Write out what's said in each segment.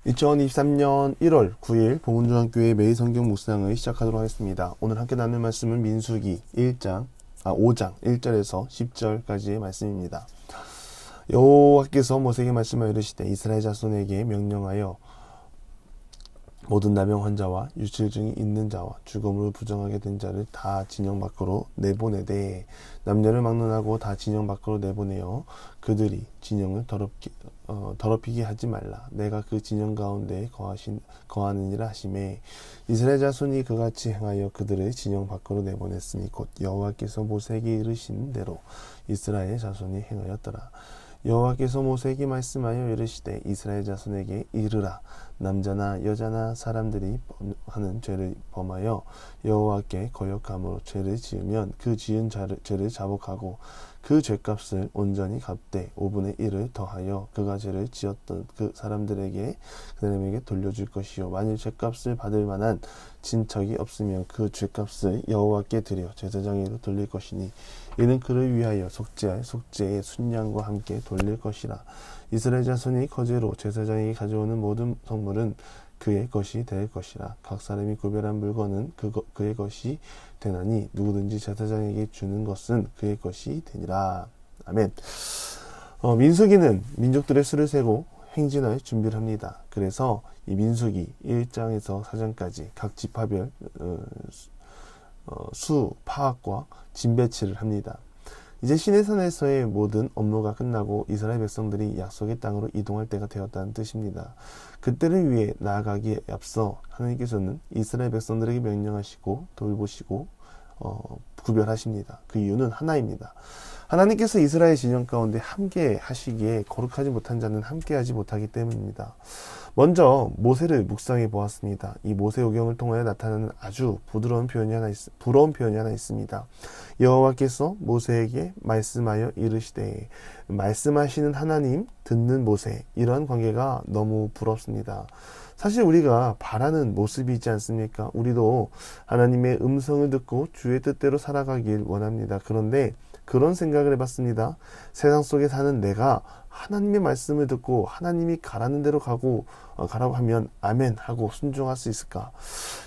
2023년 1월 9일 봉은중학교의 매일 성경 묵상을 시작하도록 하겠습니다. 오늘 함께 나눌 말씀은 민수기 5장 1절에서 10절까지의 말씀입니다. 여호와께서 모세에게 말씀하여 이르시되 이스라엘 자손에게 명령하여 모든 나병 환자와 유실증이 있는 자와 죽음으로 부정하게 된 자를 다 진영 밖으로 내보내되 남녀를 막론하고 다 진영 밖으로 내보내어 그들이 진영을 더럽히게 하지 말라. 내가 그 진영 가운데 거하느니라 하시매 이스라엘 자손이 그같이 행하여 그들을 진영 밖으로 내보냈으니 곧 여호와께서 모세에게 이르신 대로 이스라엘 자손이 행하였더라. 여호와께서 모세에게 말씀하여 이르시되 이스라엘 자손에게 이르라. 남자나 여자나 사람들이 하는 죄를 범하여 여호와께 거역함으로 죄를 지으면 그 지은 죄를 자복하고 그 죄값을 온전히 갚되 5분의 1을 더하여 그가 죄를 지었던 그 사람들에게 그들에게 돌려줄 것이요 만일 죄값을 받을 만한 친척이 없으면 그 죄값을 여호와께 드려 제사장에게 돌릴 것이니 이는 그를 위하여 속죄할 속죄의 순양과 함께 돌릴 것이라. 이스라엘 자손이 거제로 제사장에게 가져오는 모든 성물은 그의 것이 될 것이라. 각 사람이 구별한 물건은 그의 것이 되나니 누구든지 제사장에게 주는 것은 그의 것이 되니라. 아멘. 민수기는 민족들의 수를 세고 행진할 준비를 합니다. 그래서 이 민수기 1장에서 4장까지 각 지파별 수 파악과 진 배치를 합니다. 이제 시내산에서의 모든 업무가 끝나고 이스라엘 백성들이 약속의 땅으로 이동할 때가 되었다는 뜻입니다. 그때를 위해 나아가기에 앞서 하나님께서는 이스라엘 백성들에게 명령하시고 돌보시고 구별하십니다. 그 이유는 하나입니다. 하나님께서 이스라엘 진영 가운데 함께 하시기에 거룩하지 못한 자는 함께하지 못하기 때문입니다. 먼저 모세를 묵상해 보았습니다. 이 모세오경을 통하여 나타나는 아주 부러운 표현이 하나 있습니다. 여호와께서 모세에게 말씀하여 이르시되 말씀하시는 하나님, 듣는 모세, 이러한 관계가 너무 부럽습니다. 사실 우리가 바라는 모습이 있지 않습니까? 우리도 하나님의 음성을 듣고 주의 뜻대로 살아가길 원합니다. 그런데 그런 생각을 해봤습니다. 세상 속에 사는 내가 하나님의 말씀을 듣고 하나님이 가라는 대로 가라고 하면 아멘 하고 순종할 수 있을까?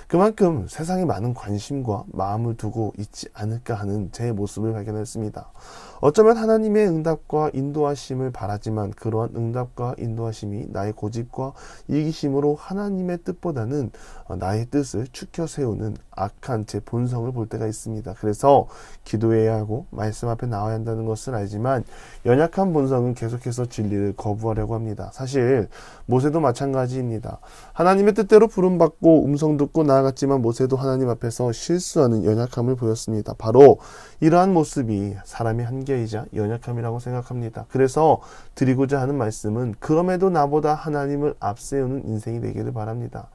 그만큼 세상에 많은 관심과 마음을 두고 있지 않을까 하는 제 모습을 발견했습니다. 어쩌면 하나님의 응답과 인도하심을 바라지만 그러한 응답과 인도하심이 나의 고집과 이기심으로 하나님의 뜻보다는 나의 뜻을 추켜 세우는 악한 제 본성을 볼 때가 있습니다. 그래서 기도해야 하고 말씀 앞에 나와야 한다는 것을 알지만 연약한 본성은 계속해서 진리를 거부하려고 합니다. 사실 모세도 마찬가지입니다. 하나님의 뜻대로 부름받고 음성 듣고 나아갔지만 모세도 하나님 앞에서 실수하는 연약함을 보였습니다. 바로 이러한 모습이 사람의 한계이자 연약함이라고 생각합니다. 그래서 드리고자 하는 말씀은 그럼에도 나보다 하나님을 앞세우는 인생이 되기를 바랍니다.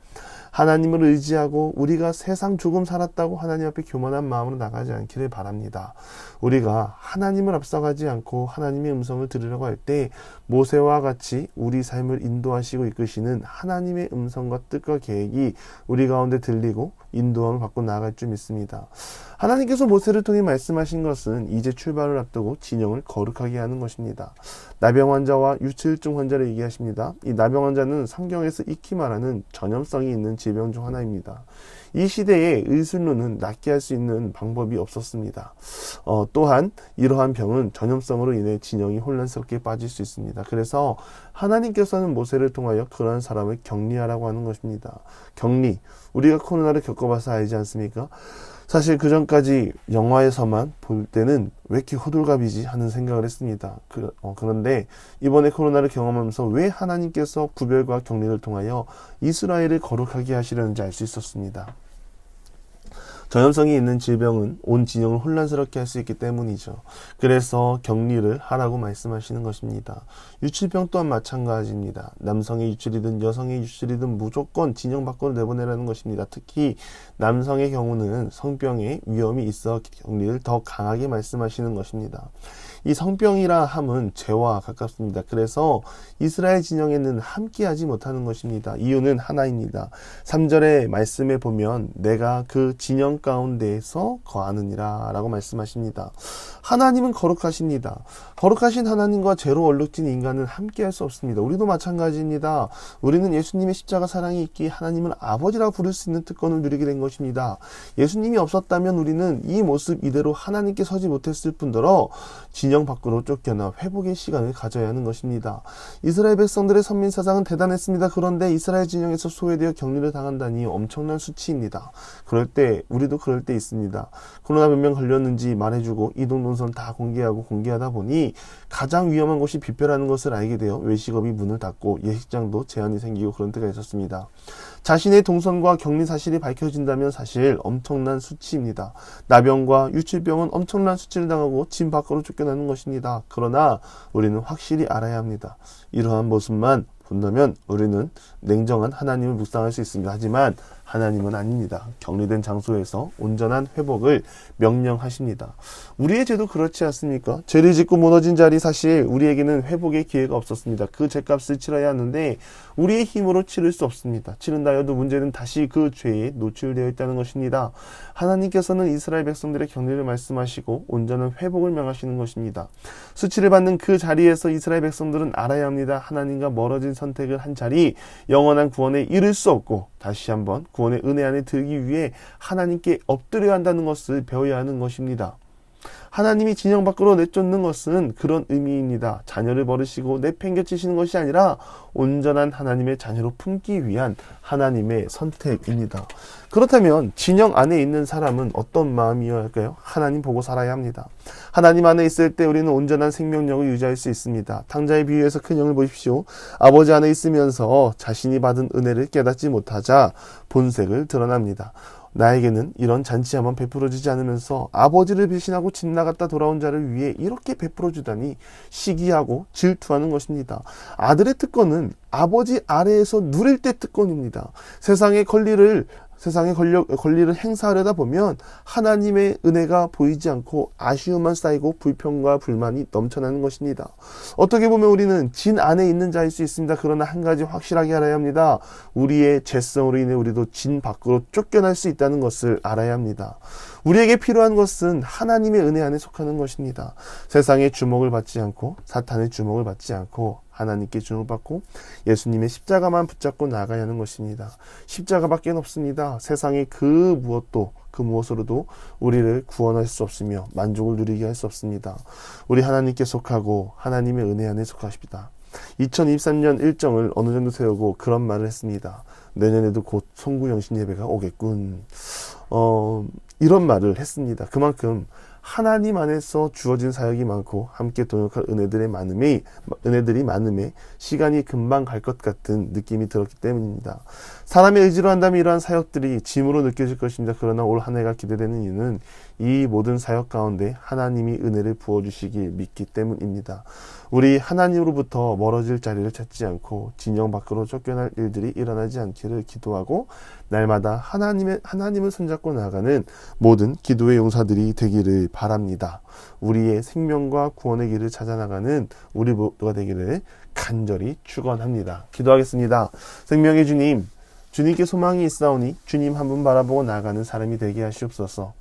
하나님을 의지하고 우리가 세상 조금 살았다고 하나님 앞에 교만한 마음으로 나가지 않기를 바랍니다. 우리가 하나님을 앞서가지 않고 하나님의 음성을 들으려고 할 때 모세와 같이 우리 삶을 인도하시고 이끄시는 하나님의 음성과 뜻과 계획이 우리 가운데 들리고 인도함을 받고 나아갈 줄 믿습니다. 하나님께서 모세를 통해 말씀하신 것은 이제 출발을 앞두고 진영을 거룩하게 하는 것입니다. 나병 환자와 유치증 환자를 얘기하십니다. 이 나병 환자는 성경에서 익히 말하는 전염성이 있는 질병 중 하나입니다. 이 시대에 의술로는 낫게 할 수 있는 방법이 없었습니다. 또한 이러한 병은 전염성으로 인해 진영이 혼란스럽게 빠질 수 있습니다. 그래서 하나님께서는 모세를 통하여 그러한 사람을 격리하라고 하는 것입니다. 격리, 우리가 코로나를 겪어봐서 알지 않습니까? 사실 그 전까지 영화에서만 볼 때는 왜 이렇게 호들갑이지 하는 생각을 했습니다. 그런데 이번에 코로나를 경험하면서 왜 하나님께서 구별과 격리를 통하여 이스라엘을 거룩하게 하시려는지 알 수 있었습니다. 전염성이 있는 질병은 온 진영을 혼란스럽게 할 수 있기 때문이죠. 그래서 격리를 하라고 말씀하시는 것입니다. 유출병 또한 마찬가지입니다. 남성의 유출이든 여성의 유출이든 무조건 진영 밖으로 내보내라는 것입니다. 특히 남성의 경우는 성병의 위험이 있어 격리를 더 강하게 말씀하시는 것입니다. 이 성병이라 함은 죄와 가깝습니다. 그래서 이스라엘 진영에는 함께하지 못하는 것입니다. 이유는 하나입니다. 3절의 말씀에 보면 내가 그 진영 진영 가운데에서 거하느니라 라고 말씀하십니다. 하나님은 거룩하십니다. 거룩하신 하나님과 죄로 얼룩진 인간은 함께할 수 없습니다. 우리도 마찬가지입니다. 우리는 예수님의 십자가 사랑이 있기에 하나님을 아버지라 부를 수 있는 특권을 누리게 된 것입니다. 예수님이 없었다면 우리는 이 모습 이대로 하나님께 서지 못했을 뿐더러 진영 밖으로 쫓겨나 회복의 시간을 가져야 하는 것입니다. 이스라엘 백성들의 선민사상은 대단했습니다. 그런데 이스라엘 진영에서 소외되어 격리를 당한다니 엄청난 수치입니다. 우리도 그럴 때 있습니다. 코로나 몇 명 걸렸는지 말해주고 이동 동선 다 공개하다 보니 가장 위험한 곳이 뷔페라는 것을 알게 되어 외식업이 문을 닫고 예식장도 제한이 생기고 그런 때가 있었습니다. 자신의 동선과 격리 사실이 밝혀진다면 사실 엄청난 수치입니다. 나병과 유출병은 엄청난 수치를 당하고 진 밖으로 쫓겨나는 것입니다. 그러나 우리는 확실히 알아야 합니다. 이러한 모습만 본다면 우리는 냉정한 하나님을 묵상할 수 있습니다. 하지만 하나님은 아닙니다. 격리된 장소에서 온전한 회복을 명령하십니다. 우리의 죄도 그렇지 않습니까? 죄를 짓고 무너진 자리 사실 우리에게는 회복의 기회가 없었습니다. 그 죄값을 치러야 하는데 우리의 힘으로 치를 수 없습니다. 치른다 해도 문제는 다시 그 죄에 노출되어 있다는 것입니다. 하나님께서는 이스라엘 백성들의 격리를 말씀하시고 온전한 회복을 명하시는 것입니다. 수치를 받는 그 자리에서 이스라엘 백성들은 알아야 합니다. 하나님과 멀어진 선택을 한 자리 영원한 구원에 이를 수 없고 다시 한번 구원의 은혜 안에 들기 위해 하나님께 엎드려야 한다는 것을 배워야 하는 것입니다. 하나님이 진영 밖으로 내쫓는 것은 그런 의미입니다. 자녀를 버리시고 내팽개치시는 것이 아니라 온전한 하나님의 자녀로 품기 위한 하나님의 선택입니다. 그렇다면 진영 안에 있는 사람은 어떤 마음이어야 할까요? 하나님 보고 살아야 합니다. 하나님 안에 있을 때 우리는 온전한 생명력을 유지할 수 있습니다. 탕자의 비유에서 큰 형을 보십시오. 아버지 안에 있으면서 자신이 받은 은혜를 깨닫지 못하자 본색을 드러납니다. 나에게는 이런 잔치 한번 베풀어주지 않으면서 아버지를 배신하고 집 나갔다 돌아온 자를 위해 이렇게 베풀어주다니 시기하고 질투하는 것입니다. 아들의 특권은 아버지 아래에서 누릴 때 특권입니다. 세상의 권리를 행사하려다 보면 하나님의 은혜가 보이지 않고 아쉬움만 쌓이고 불평과 불만이 넘쳐나는 것입니다. 어떻게 보면 우리는 진 안에 있는 자일 수 있습니다. 그러나 한 가지 확실하게 알아야 합니다. 우리의 죄성으로 인해 우리도 진 밖으로 쫓겨날 수 있다는 것을 알아야 합니다. 우리에게 필요한 것은 하나님의 은혜 안에 속하는 것입니다. 세상의 주목을 받지 않고 사탄의 주목을 받지 않고 하나님께 주목받고 예수님의 십자가만 붙잡고 나가야 하는 것입니다. 십자가밖에 없습니다. 세상의 그 무엇으로도 우리를 구원할 수 없으며 만족을 누리게 할 수 없습니다. 우리 하나님께 속하고 하나님의 은혜 안에 속하십니다. 2023년 일정을 어느 정도 세우고 그런 말을 했습니다. 내년에도 곧 송구영신 예배가 오겠군. 이런 말을 했습니다. 그만큼 하나님 안에서 주어진 사역이 많고 함께 동역할 은혜들이 많음에 시간이 금방 갈 것 같은 느낌이 들었기 때문입니다. 사람의 의지로 한다면 이러한 사역들이 짐으로 느껴질 것입니다. 그러나 올 한 해가 기대되는 이유는 이 모든 사역 가운데 하나님이 은혜를 부어주시길 믿기 때문입니다. 우리 하나님으로부터 멀어질 자리를 찾지 않고 진영 밖으로 쫓겨날 일들이 일어나지 않기를 기도하고 날마다 하나님을 손잡고 나아가는 모든 기도의 용사들이 되기를 바랍니다. 우리의 생명과 구원의 길을 찾아나가는 우리 모두가 되기를 간절히 축원합니다. 기도하겠습니다. 생명의 주님, 주님께 소망이 있사오니 주님 한 분 바라보고 나아가는 사람이 되게 하시옵소서.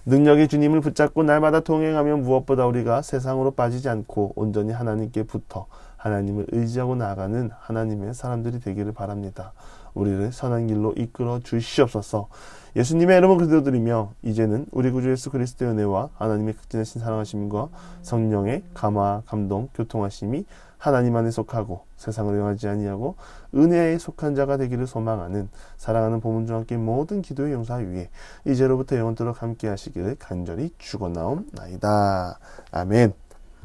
능력의 주님을 붙잡고 날마다 동행하며 무엇보다 우리가 세상으로 빠지지 않고 온전히 하나님께 붙어 하나님을 의지하고 나아가는 하나님의 사람들이 되기를 바랍니다. 우리를 선한 길로 이끌어 주시옵소서. 예수님의 이름으로 기도드리며 이제는 우리 구주 예수 그리스도의 은혜와 하나님의 극진하신 사랑하심과 성령의 감화, 감동, 교통하심이 하나님 안에 속하고 세상을 영하지 아니하고 은혜에 속한 자가 되기를 소망하는 사랑하는 보문중 함께 모든 기도의 용사 위에 이제로부터 영원토록 함께 하시기를 간절히 축원하옵나이다. 아멘.